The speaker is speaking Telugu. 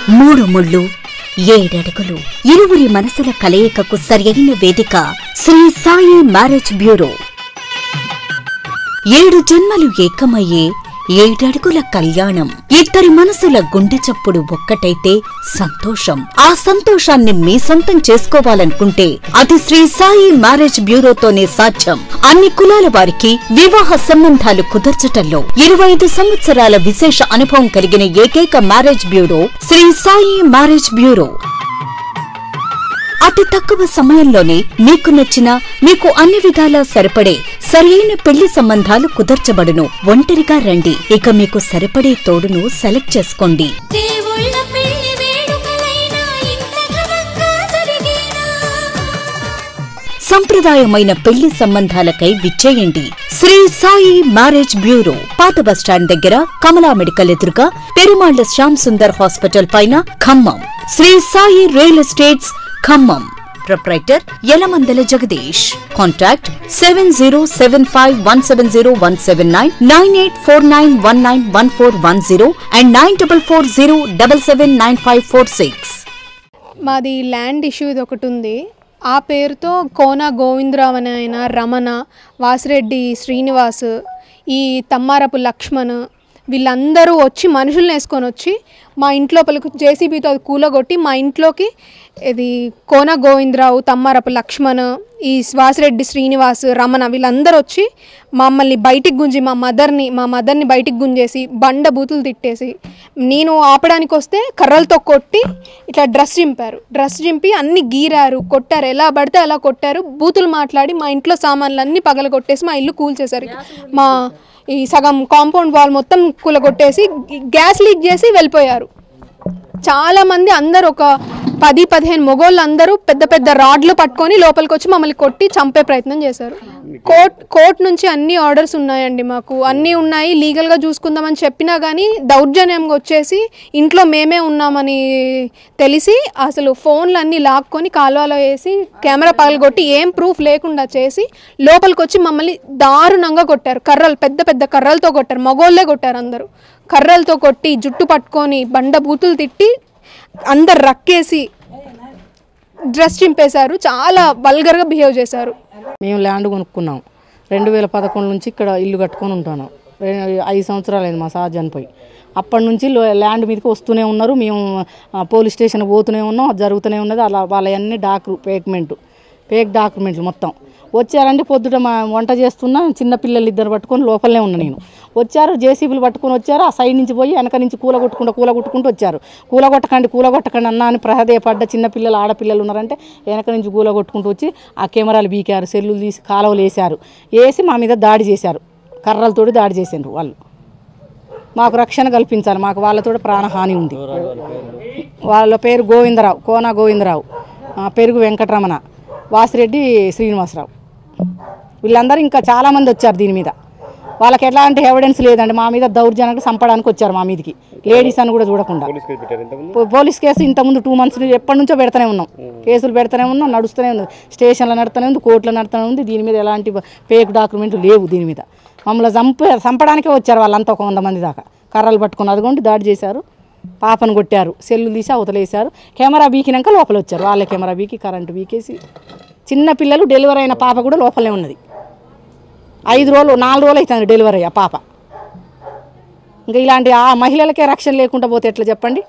మూడు ముళ్ళు, ఏడడుగులు, ఇరువురి మనసుల కలయికకు సరియైన వేదిక శ్రీ సాయి మ్యారేజ్ బ్యూరో. 7 జన్మలు ఏకమయ్యే 7 అడుగుల కళ్యాణం. ఇద్దరి మనసుల గుండె చప్పుడు ఒక్కటైతే సంతోషం. ఆ సంతోషాన్ని మీ సొంతం చేసుకోవాలనుకుంటే అది శ్రీ సాయి మ్యారేజ్ బ్యూరోతోనే సాధ్యం. అన్ని కులాల వారికి వివాహ సంబంధాలు కుదర్చటంలో 25 సంవత్సరాల విశేష అనుభవం కలిగిన ఏకైక marriage bureau Sri Sai marriage bureau. అతి తక్కువ సమయంలోనే మీకు నచ్చిన, మీకు అన్ని విధాలా సరిపడే సరైన పెళ్లి సంబంధాలు కుదర్చబడును. ఒంటరిగా రండి, ఇక మీకు సరిపడే తోడును సెలెక్ట్ చేసుకోండి. సంప్రదాయమైన పెళ్లి సంబంధాలకై విచ్చేయండి. శ్రీ సాయి మ్యారేజ్ బ్యూరో, పాత బస్టాండ్ దగ్గర, కమలా మెడికల్ ఎదురుగా, పెరుమాళ్ల శ్యామ్ సుందర్ హాస్పిటల్ పైన, Khammam. Sri Sai real estates, Khammam. Proprietor Yalamandala Jagadish. Contact 7075170179, 9849191410 and 9440779546. మాది ల్యాండ్ ఇష్యూ ఇది ఒకటి ఉంది. ఆ పేరుతో కోన గోవిందరావు అనే ఆయన, రమణ, వాసిరెడ్డి శ్రీనివాస్, ఈ తమ్మారపు లక్ష్మణ్ వీళ్ళందరూ వచ్చి మనుషుల్ని వేసుకొని వచ్చి మా ఇంట్లోపలికి జేసీబీతో అది కూలగొట్టి మా ఇంట్లోకి ఇది కోన గోవిందరావు, తమ్మారపు లక్ష్మణ్, ఈ వాసిరెడ్డి శ్రీనివాస్, రమణ వీళ్ళందరూ వచ్చి మమ్మల్ని బయటికి గుంజి మా మదర్ని బయటికి గుంజేసి బండ బూతులు తిట్టేసి, నేను ఆపడానికి వస్తే కర్రలతో కొట్టి ఇట్లా డ్రెస్ చింపి అన్ని గీరారు, కొట్టారు, ఎలా పడితే అలా కొట్టారు, బూతులు మాట్లాడి మా ఇంట్లో సామాన్లు అన్నీ పగలగొట్టేసి మా ఇల్లు కూల్చేశారు. మా ఈ సగం కాంపౌండ్ వాల్ మొత్తం కూలగొట్టేసి గ్యాస్ లీక్ చేసి వెళ్ళిపోయారు. చాలామంది అందరూ ఒక 10-15 మొగోళ్ళు అందరూ పెద్ద పెద్ద రాడ్లు పట్టుకొని లోపలికి వచ్చి మమ్మల్ని కొట్టి చంపే ప్రయత్నం చేశారు. కోర్టు నుంచి అన్ని ఆర్డర్స్ ఉన్నాయండి, మాకు అన్నీ ఉన్నాయి, లీగల్గా చూసుకుందామని చెప్పినా కానీ దౌర్జన్యంగా వచ్చేసి ఇంట్లో మేమే ఉన్నామని తెలిసి అసలు ఫోన్లు అన్నీ లాక్కొని కాలువలో వేసి కెమెరా పగలగొట్టి ఏం ప్రూఫ్ లేకుండా చేసి లోపలికి వచ్చి మమ్మల్ని దారుణంగా కొట్టారు. పెద్ద పెద్ద కర్రలతో కొట్టారు, మగోళ్ళే కొట్టారు. అందరూ కర్రలతో కొట్టి జుట్టు పట్టుకొని బండ బూతులు తిట్టి అందరు రక్కేసి డ్రెస్ చింపేశారు. చాలా వల్గర్గా బిహేవ్ చేశారు. మేము ల్యాండ్ కొనుక్కున్నాం. 2011 నుంచి ఇక్కడ ఇల్లు కట్టుకొని ఉంటాను. 5 సంవత్సరాలు అయింది మా సార్ చనిపోయి. అప్పటి నుంచి ల్యాండ్ మీదకి వస్తూనే ఉన్నారు. మేము పోలీస్ స్టేషన్ పోతూనే ఉన్నాం, అది జరుగుతూనే ఉన్నది. అలా వాళ్ళవన్నీ ఫేక్ డాక్యుమెంట్లు మొత్తం వచ్చారండి. పొద్దుట మా వంట చేస్తున్నా, చిన్న పిల్లలు 2 పట్టుకొని లోపలనే ఉన్నా నేను. వచ్చారు, జేసీబీలు పట్టుకొని వచ్చారు. ఆ సైడ్ నుంచి పోయి వెనక నుంచి కూలగొట్టుకుంటూ వచ్చారు. కూలగొట్టకండి అన్న అని ప్రాధేయపడ్డ. చిన్న పిల్లలు, ఆడపిల్లలు ఉన్నారంటే వెనక నుంచి కూలగొట్టుకుంటూ వచ్చి ఆ కెమెరాలు బీకారు, సెల్లులు తీసి కాలువలు వేసి మా మీద దాడి చేశారు. కర్రలతోటి దాడి చేశారు వాళ్ళు. మాకు రక్షణ కల్పించాలి, మాకు వాళ్ళతో ప్రాణహాని ఉంది. వాళ్ళ పేరు గోవిందరావు, కోన గోవిందరావు, పెరుగు వెంకటరమణ, వాసిరెడ్డి శ్రీనివాసరావు. వీళ్ళందరూ ఇంకా చాలామంది వచ్చారు. దీని మీద వాళ్ళకి ఎలాంటి ఎవిడెన్స్ లేదండి. మా మీద దౌర్జన్యంగా చంపడానికి వచ్చారు. మా మీదకి లేడీస్ అని కూడా చూడకుండా పోలీస్ కేసు ఇంతకుముందు 2 months ఎప్పటి నుంచో పెడతానే ఉన్నాం. కేసులు పెడతానే ఉన్నాం, నడుస్తూనే ఉంది. స్టేషన్లో నడుతూనే ఉంది, కోర్టులో నడుతూనే ఉంది. దీని మీద ఎలాంటి ఫేక్ డాక్యుమెంట్లు లేవు. దీని మీద మమ్మల్ని చంపడానికే వచ్చారు వాళ్ళంతా, ఒక 100 మంది దాకా. కర్రలు పట్టుకుని అదిగోండి దాడి చేశారు. పాపను కొట్టారు, సెల్లు తీసి అవతలేశారు. కెమెరా బీకినాక లోపల వచ్చారు. వాళ్ళ కెమెరా బీకి కరెంటు బీకేసి చిన్న పిల్లలు, డెలివరీ అయిన పాప కూడా లోపలనే ఉన్నది. 4 రోజులు అవుతుంది డెలివరీ ఆ పాప. ఇంకా ఇలాంటి ఆ మహిళలకే రక్షణ లేకుండా పోతే ఎట్లా చెప్పండి.